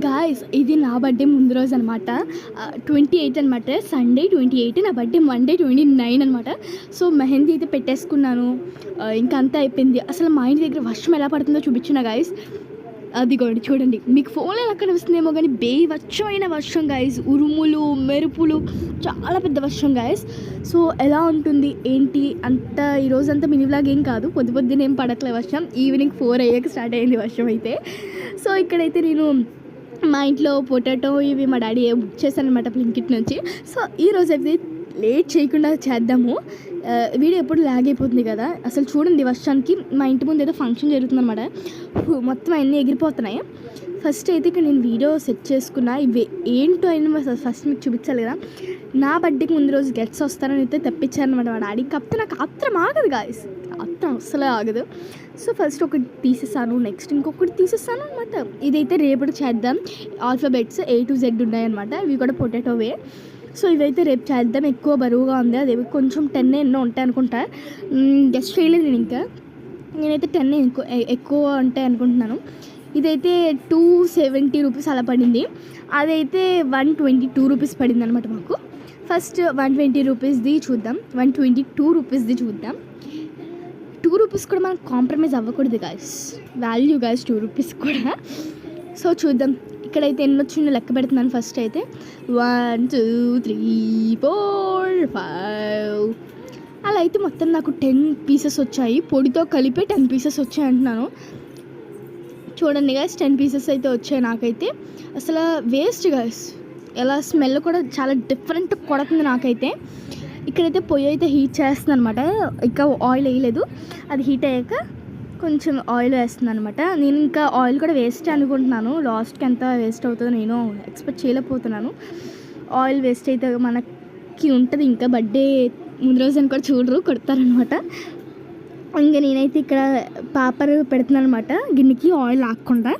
Guys ఇది నా birthday ముందు రోజు అనమాట. 28 అనమాట, సండే 28. నా బర్త్డే మండే 29 అనమాట. సో మెహందీ అయితే పెట్టేసుకున్నాను. ఇంకా అంతా అయిపోయింది. అసలు మా ఇంటి దగ్గర వర్షం ఎలా పడుతుందో చూపించిన గాయస్. అదిగోండి చూడండి, మీకు ఫోన్లో ఎలా కనిపిస్తుందేమో కానీ బేవచ్చమైన వర్షం గాయస్. ఉరుములు మెరుపులు, చాలా పెద్ద వర్షం గాయస్. సో ఎలా ఉంటుంది ఏంటి అంత ఈరోజంతా మినీ వ్లాగ్ ఏం కాదు, పొద్దున ఏం పడట్లేదు వర్షం. ఈవినింగ్ 4 అయ్యాక స్టార్ట్ అయ్యింది వర్షం అయితే. సో ఇక్కడైతే నేను మా ఇంట్లో పొటాటో ఇవి మా డాడీ బుక్ చేశాను అనమాట బ్లింకిట్ నుంచి. సో ఈరోజు అయితే లేట్ చేయకుండా చేద్దాము. వీడియో ఎప్పుడు లాగ్ అయిపోతుంది కదా. అసలు చూడండి వర్షానికి మా ఇంటి ముందు ఏదో ఫంక్షన్ జరుగుతుందన్నమాట. మొత్తం అన్నీ ఎగిరిపోతున్నాయి. ఫస్ట్ అయితే ఇక్కడ నేను వీడియో సెట్ చేసుకున్నా. ఇవి ఏంటో అయినా ఫస్ట్ మీకు చూపించాలి కదా. నా బర్త్డేకి ముందు రోజు గెట్స్ వస్తారని అయితే తెప్పించారనమాట మా డాడీ. కాకపోతే నాకు ఆత్రం ఆగదు గాయస్, ఆత్రం అస్సలే ఆగదు. సో ఫస్ట్ ఒకటి తీసేసాను, నెక్స్ట్ ఇంకొకటి తీసేసాను అనమాట. ఇదైతే రేపటి చేద్దాం. ఆల్ఫాబెట్స్ A to Z ఉన్నాయన్నమాట. ఇవి కూడా పొటాటోవే. సో ఇవైతే రేపు చేద్దాం. ఎక్కువ బరువుగా ఉంది, అది కొంచెం 10 ఎన్నో ఉంటాయి అనుకుంటా. గెస్ట్ చేయలేదు నేనైతే 10 ఎక్కువ ఉంటాయి అనుకుంటున్నాను. ఇదైతే 270 రూపీస్ అలా పడింది. అదైతే 122 రూపీస్ పడింది అనమాట మాకు. ఫస్ట్ 120 రూపీస్ది చూద్దాం, 122 రూపీస్ది చూద్దాం. 2 రూపీస్ కూడా మనం కాంప్రమైజ్ అవ్వకూడదు గాయస్, వాల్యూ గాయస్ 2 రూపీస్ కూడా. సో చూద్దాం. ఇక్కడైతే ఎన్ని వచ్చిందో లెక్క పెడుతున్నాను. ఫస్ట్ అయితే 1 2 3 4 5 అలా అయితే మొత్తం నాకు 10 పీసెస్ వచ్చాయి. పొడితో కలిపి 10 పీసెస్ వచ్చాయి అంటున్నాను. చూడండి గాయస్, 10 పీసెస్ అయితే వచ్చాయి నాకైతే. అసలు వేస్ట్ గాయస్, ఎలా స్మెల్ కూడా చాలా డిఫరెంట్ కొడుతుంది నాకైతే. ఇక్కడైతే పొయ్యి అయితే హీట్ చేస్తుంది అనమాట. ఇంకా ఆయిల్ వేయలేదు, అది హీట్ అయ్యాక కొంచెం ఆయిల్ వేస్తుంది అనమాట. నేను ఇంకా ఆయిల్ కూడా వేస్ట్ అనుకుంటున్నాను. లాస్ట్కి ఎంత వేస్ట్ అవుతుందో నేను ఎక్స్పెక్ట్ చేయలేకపోతున్నాను. ఆయిల్ వేస్ట్ అయితే మనకి ఉంటుంది. ఇంకా బర్త్డే ముందు రోజు అని కూడా చూడరు, కొడతారనమాట. ఇంకా నేనైతే ఇక్కడ పేపర్ పెడుతున్నాను అనమాట గిన్నెకి, ఆయిల్ లాగకుండా.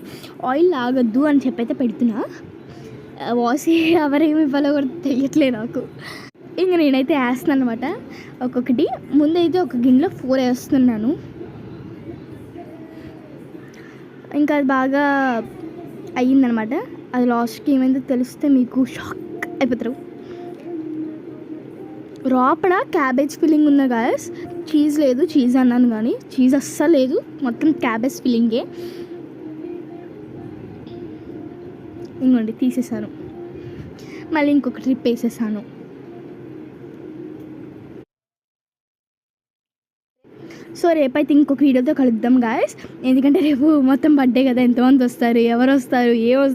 ఆయిల్ లాగొద్దు అని చెప్పైతే పెడుతున్నా. వాష్ ఎవరేమి ఇవ్వాలో కూడా తెలియట్లేదు నాకు. ఇంకా నేనైతే వేస్తున్నాను అనమాట ఒక్కొక్కటి. ముందైతే ఒక గిన్నెలో 4 వేస్తున్నాను. ఇంకా అది బాగా అయ్యిందనమాట. అది లాస్ట్కి ఏమైందో తెలిస్తే మీకు షాక్ అయిపోతారు. లోపల క్యాబేజ్ ఫిల్లింగ్ ఉన్న గాయస్, చీజ్ లేదు. చీజ్ అన్నాను కానీ చీజ్ అస్సలు లేదు, మొత్తం క్యాబేజ్ ఫిల్లింగే. ఇంకోండి తీసేసాను, మళ్ళీ ఇంకొక ట్రిప్ వేసేసాను. సో రేపైతే ఇంకొక వీడియోతో కలుద్దాం గాయస్. ఎందుకంటే రేపు మొత్తం బర్త్డే కదా, ఎంతమంది వస్తారు, ఎవరు వస్తారు,